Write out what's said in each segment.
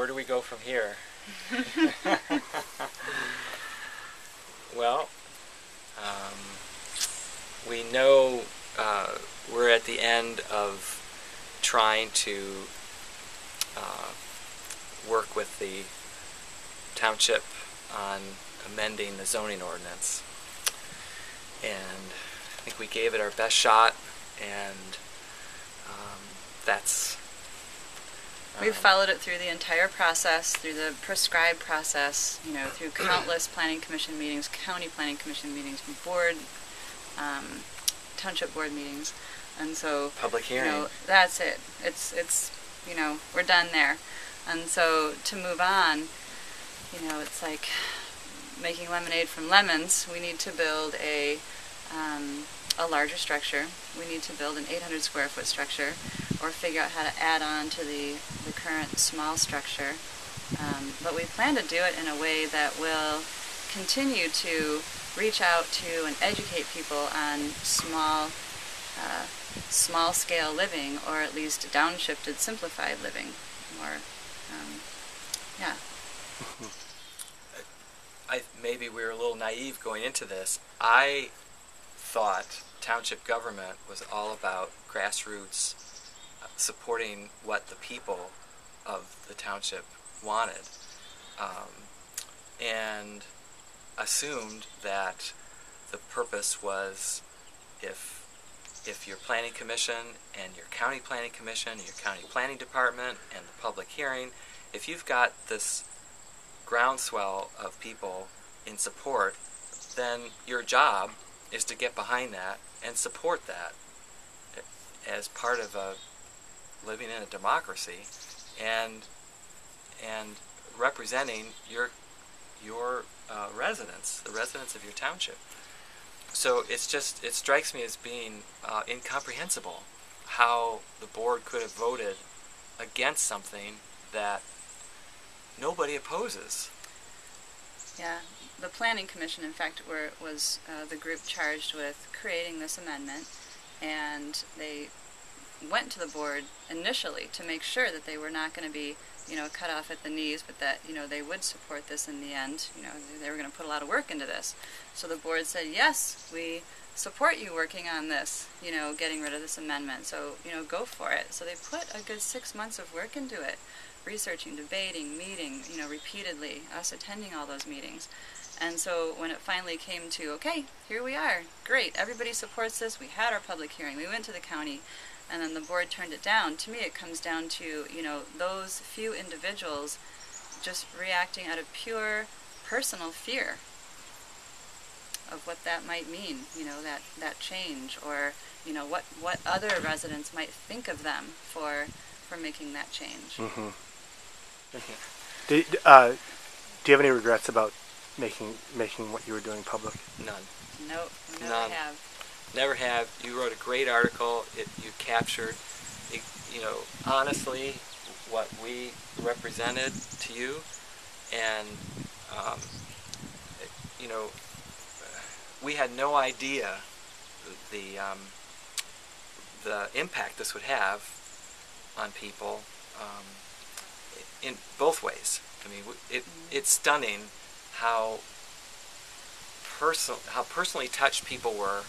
where do we go from here? Well, we know we're at the end of trying to work with the township on amending the zoning ordinance. And I think we gave it our best shot, and that's... We've followed it through the entire process, through the prescribed process, you know, through countless planning commission meetings, county planning commission meetings, board, township board meetings, and so public hearing. You know, that's it. It's you know, we're done there, and so to move on, you know, it's like making lemonade from lemons. We need to build a larger structure. We need to build an 800 square foot structure, or figure out how to add on to the current small structure. But we plan to do it in a way that will continue to reach out to and educate people on small scale living, or at least downshifted, simplified living. Or, yeah. Maybe we were a little naive going into this. I thought township government was all about grassroots, supporting what the people of the township wanted, and assumed that the purpose was if your planning commission and your county planning commission and your county planning department and the public hearing, if you've got this groundswell of people in support, then your job is to get behind that and support that as part of living in a democracy, and representing your residents, the residents of your township. So it strikes me as being incomprehensible how the board could have voted against something that nobody opposes. Yeah, the Planning Commission, in fact, was the group charged with creating this amendment, and they went to the board initially to make sure that they were not going to be, you know, cut off at the knees, but that, you know, they would support this in the end. You know, they were going to put a lot of work into this. So the board said, yes, we support you working on this, you know, getting rid of this amendment. So, you know, go for it. So they put a good 6 months of work into it, researching, debating, meeting, you know, repeatedly, us attending all those meetings. And so when it finally came to, okay, here we are, great, everybody supports this, we had our public hearing, we went to the county, and then the board turned it down. To me, it comes down to, you know, those few individuals just reacting out of pure personal fear of what that might mean, you know, that change, or, you know, what other residents might think of them for making that change. Mm-hmm. Do you have any regrets about making what you were doing public? None. Nope, never None. have. Never have. You wrote a great article. You captured, you know, honestly, what we represented to you, and you know, we had no idea the impact this would have on people in both ways. I mean, it's stunning how personally touched people were,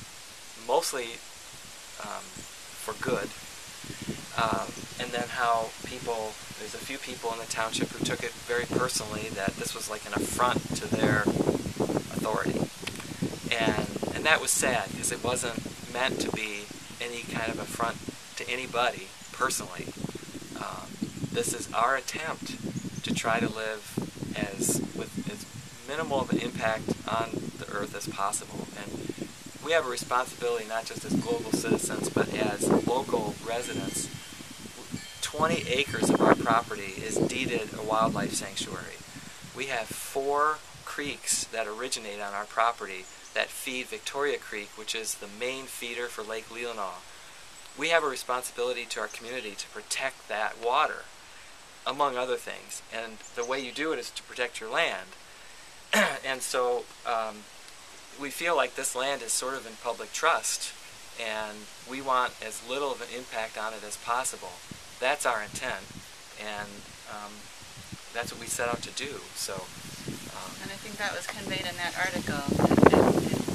mostly for good, and then how there's a few people in the township who took it very personally, that this was like an affront to their authority, and that was sad, because it wasn't meant to be any kind of affront to anybody personally. This is our attempt to try to live with as minimal of an impact on the earth as possible, and we have a responsibility not just as global citizens but as local residents. 20 acres of our property is deeded a wildlife sanctuary. We have 4 creeks that originate on our property that feed Victoria Creek, which is the main feeder for Lake Leelanau. We have a responsibility to our community to protect that water, among other things, and the way you do it is to protect your land. And so we feel like this land is sort of in public trust, and we want as little of an impact on it as possible. That's our intent, and that's what we set out to do. So. And I think that was conveyed in that article. It